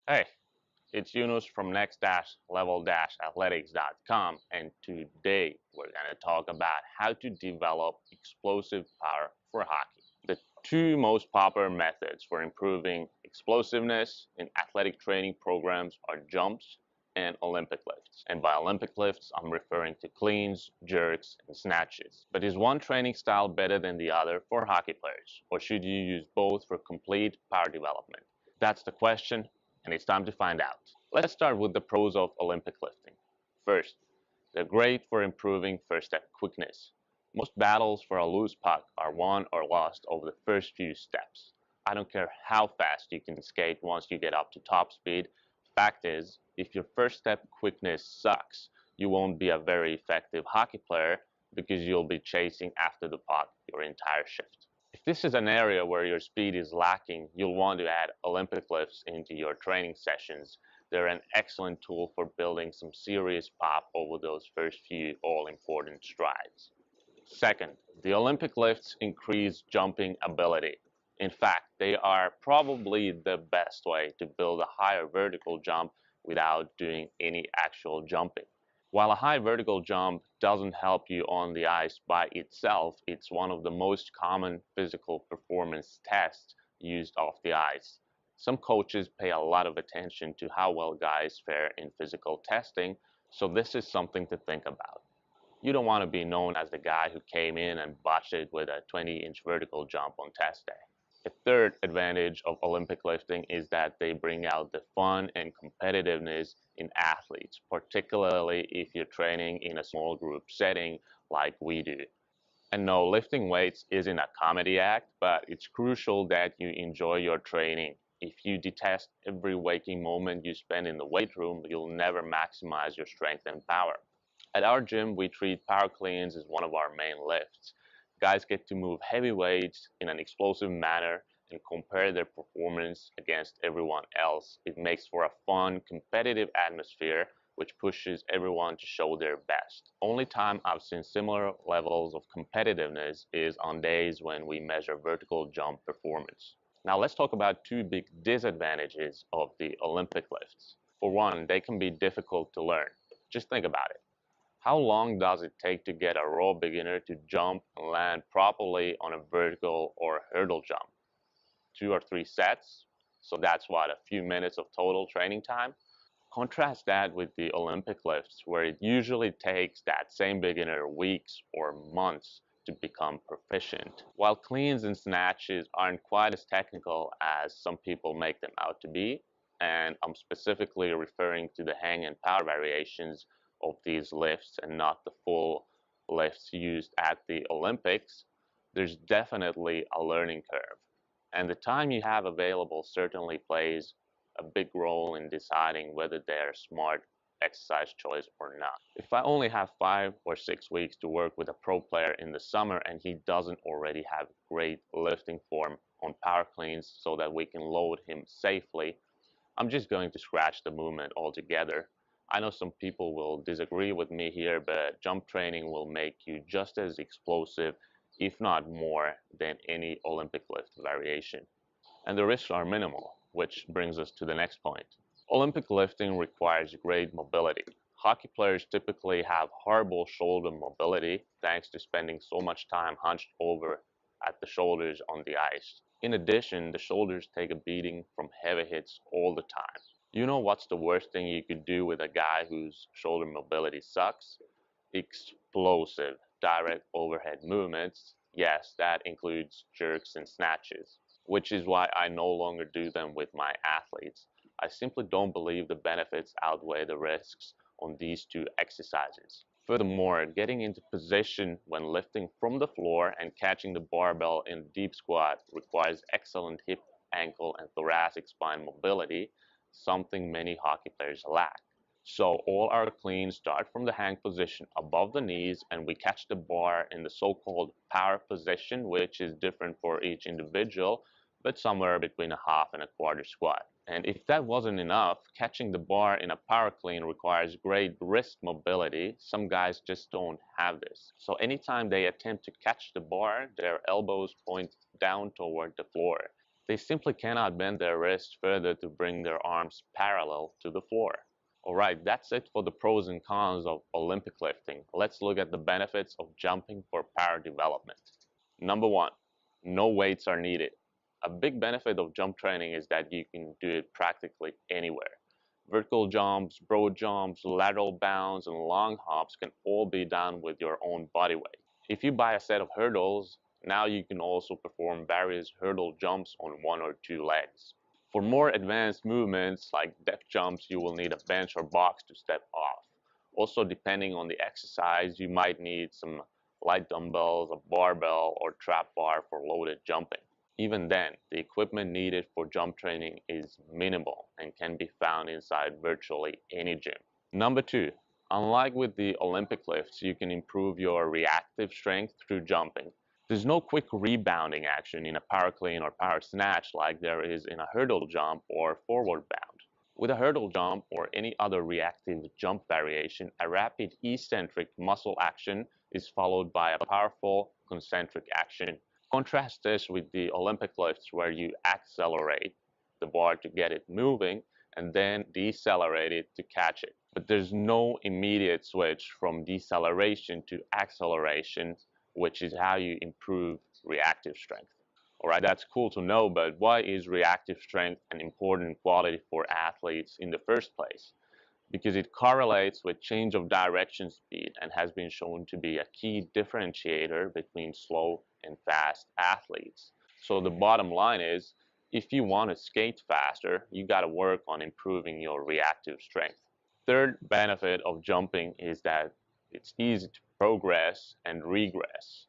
Hey, it's Yunus from next-level-athletics.com, and today we're going to talk about how to develop explosive power for hockey. The two most popular methods for improving explosiveness in athletic training programs are jumps and Olympic lifts. And by Olympic lifts, I'm referring to cleans, jerks, and snatches. But is one training style better than the other for hockey players? Or should you use both for complete power development? That's the question, and it's time to find out. Let's start with the pros of Olympic lifting. First, they're great for improving first step quickness. Most battles for a loose puck are won or lost over the first few steps. I don't care how fast you can skate once you get up to top speed. Fact is, if your first step quickness sucks, you won't be a very effective hockey player because you'll be chasing after the puck your entire shift. If this is an area where your speed is lacking, you'll want to add Olympic lifts into your training sessions. They're an excellent tool for building some serious pop over those first few all-important strides. Second, the Olympic lifts increase jumping ability. In fact, they are probably the best way to build a higher vertical jump without doing any actual jumping. While a high vertical jump doesn't help you on the ice by itself, it's one of the most common physical performance tests used off the ice. Some coaches pay a lot of attention to how well guys fare in physical testing, so this is something to think about. You don't want to be known as the guy who came in and botched it with a 20-inch vertical jump on test day. The third advantage of Olympic lifting is that they bring out the fun and competitiveness in athletes, particularly if you're training in a small group setting like we do. And no, lifting weights isn't a comedy act, but it's crucial that you enjoy your training. If you detest every waking moment you spend in the weight room, you'll never maximize your strength and power. At our gym, we treat power cleans as one of our main lifts. Guys get to move heavy weights in an explosive manner and compare their performance against everyone else. It makes for a fun, competitive atmosphere which pushes everyone to show their best. Only time I've seen similar levels of competitiveness is on days when we measure vertical jump performance. Now let's talk about two big disadvantages of the Olympic lifts. For one, they can be difficult to learn. Just think about it. How long does it take to get a raw beginner to jump and land properly on a vertical or hurdle jump? 2 or 3 sets? So that's what, a few minutes of total training time? Contrast that with the Olympic lifts, where it usually takes that same beginner weeks or months to become proficient. While cleans and snatches aren't quite as technical as some people make them out to be, and I'm specifically referring to the hang and power variations of these lifts and not the full lifts used at the Olympics, there's definitely a learning curve. And the time you have available certainly plays a big role in deciding whether they're a smart exercise choice or not. If I only have 5 or 6 weeks to work with a pro player in the summer and he doesn't already have great lifting form on power cleans so that we can load him safely, I'm just going to scratch the movement altogether. I know some people will disagree with me here, but jump training will make you just as explosive, if not more, than any Olympic lift variation. And the risks are minimal, which brings us to the next point. Olympic lifting requires great mobility. Hockey players typically have horrible shoulder mobility thanks to spending so much time hunched over at the shoulders on the ice. In addition, the shoulders take a beating from heavy hits all the time. You know what's the worst thing you could do with a guy whose shoulder mobility sucks? Explosive, direct overhead movements. Yes, that includes jerks and snatches, which is why I no longer do them with my athletes. I simply don't believe the benefits outweigh the risks on these two exercises. Furthermore, getting into position when lifting from the floor and catching the barbell in deep squat requires excellent hip, ankle, and thoracic spine mobility, something many hockey players lack. So all our cleans start from the hang position above the knees and we catch the bar in the so-called power position, which is different for each individual, but somewhere between a half and a quarter squat. And if that wasn't enough, catching the bar in a power clean requires great wrist mobility. Some guys just don't have this. So anytime they attempt to catch the bar, their elbows point down toward the floor. They simply cannot bend their wrists further to bring their arms parallel to the floor. Alright, that's it for the pros and cons of Olympic lifting. Let's look at the benefits of jumping for power development. Number one, no weights are needed. A big benefit of jump training is that you can do it practically anywhere. Vertical jumps, broad jumps, lateral bounds, and long hops can all be done with your own body weight. If you buy a set of hurdles, now you can also perform various hurdle jumps on one or two legs. For more advanced movements like depth jumps, you will need a bench or box to step off. Also, depending on the exercise, you might need some light dumbbells, a barbell, or trap bar for loaded jumping. Even then, the equipment needed for jump training is minimal and can be found inside virtually any gym. Number two, unlike with the Olympic lifts, you can improve your reactive strength through jumping. There's no quick rebounding action in a power clean or power snatch like there is in a hurdle jump or forward bound. With a hurdle jump or any other reactive jump variation, a rapid eccentric muscle action is followed by a powerful concentric action. Contrast this with the Olympic lifts where you accelerate the bar to get it moving and then decelerate it to catch it. But there's no immediate switch from deceleration to acceleration, which is how you improve reactive strength. Alright, that's cool to know, but why is reactive strength an important quality for athletes in the first place? Because it correlates with change of direction speed and has been shown to be a key differentiator between slow and fast athletes. So the bottom line is, if you want to skate faster, you got to work on improving your reactive strength. Third benefit of jumping is that it's easy to progress and regress.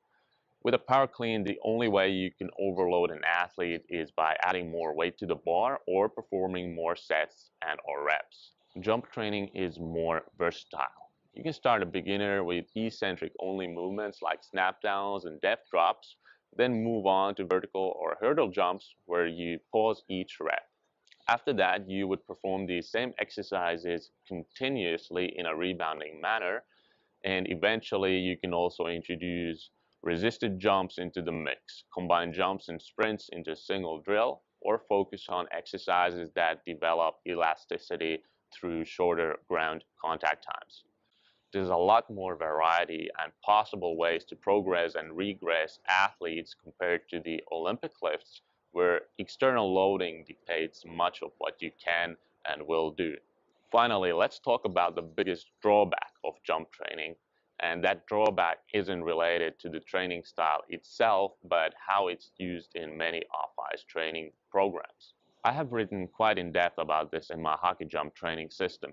With a power clean, the only way you can overload an athlete is by adding more weight to the bar or performing more sets and or reps. Jump training is more versatile. You can start a beginner with eccentric only movements like snap downs and depth drops, then move on to vertical or hurdle jumps where you pause each rep. After that, you would perform these same exercises continuously in a rebounding manner, and eventually you can also introduce resisted jumps into the mix, combine jumps and sprints into a single drill, or focus on exercises that develop elasticity through shorter ground contact times. There's a lot more variety and possible ways to progress and regress athletes compared to the Olympic lifts, where external loading dictates much of what you can and will do. Finally, let's talk about the biggest drawback of jump training, and that drawback isn't related to the training style itself, but how it's used in many off-ice training programs. I have written quite in depth about this in my hockey jump training system.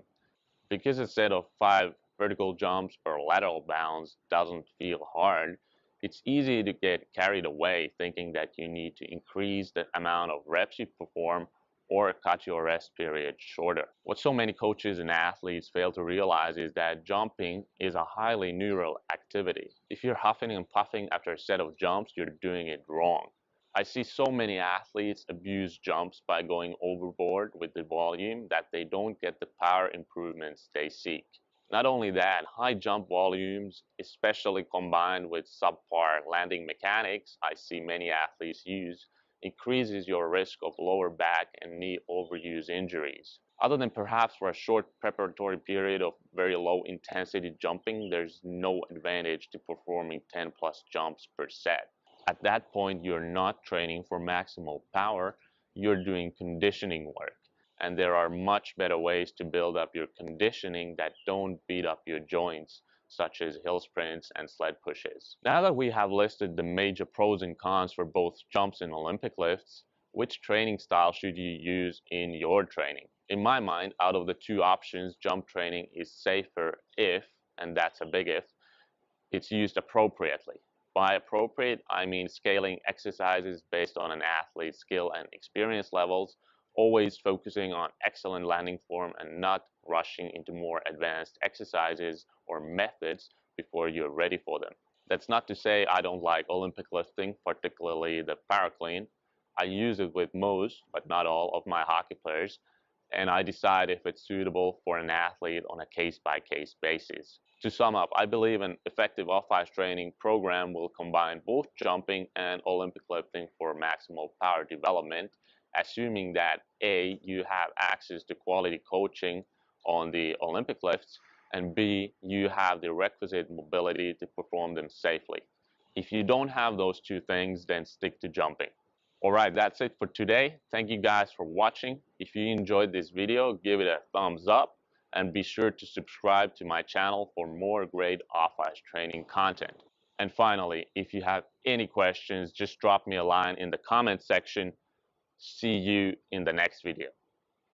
Because a set of 5 vertical jumps or lateral bounds doesn't feel hard, it's easy to get carried away thinking that you need to increase the amount of reps you perform or cut your rest period shorter. What so many coaches and athletes fail to realize is that jumping is a highly neural activity. If you're huffing and puffing after a set of jumps, you're doing it wrong. I see so many athletes abuse jumps by going overboard with the volume that they don't get the power improvements they seek. Not only that, high jump volumes, especially combined with subpar landing mechanics I see many athletes use, increases your risk of lower back and knee overuse injuries. Other than perhaps for a short preparatory period of very low intensity jumping, there's no advantage to performing 10 plus jumps per set. At that point, you're not training for maximal power, you're doing conditioning work. And there are much better ways to build up your conditioning that don't beat up your joints, such as hill sprints and sled pushes. Now that we have listed the major pros and cons for both jumps and Olympic lifts, which training style should you use in your training? In my mind, out of the two options, jump training is safer if, and that's a big if, it's used appropriately. By appropriate, I mean scaling exercises based on an athlete's skill and experience levels, always focusing on excellent landing form and not rushing into more advanced exercises or methods before you're ready for them. That's not to say I don't like Olympic lifting, particularly the power clean. I use it with most, but not all, of my hockey players, and I decide if it's suitable for an athlete on a case-by-case basis. To sum up, I believe an effective off-ice training program will combine both jumping and Olympic lifting for maximal power development, assuming that A, you have access to quality coaching on the Olympic lifts, and B, you have the requisite mobility to perform them safely. If you don't have those two things, then stick to jumping. Alright, that's it for today. Thank you guys for watching. If you enjoyed this video, give it a thumbs up and be sure to subscribe to my channel for more great off-ice training content. And finally, if you have any questions, just drop me a line in the comment section. See you in the next video.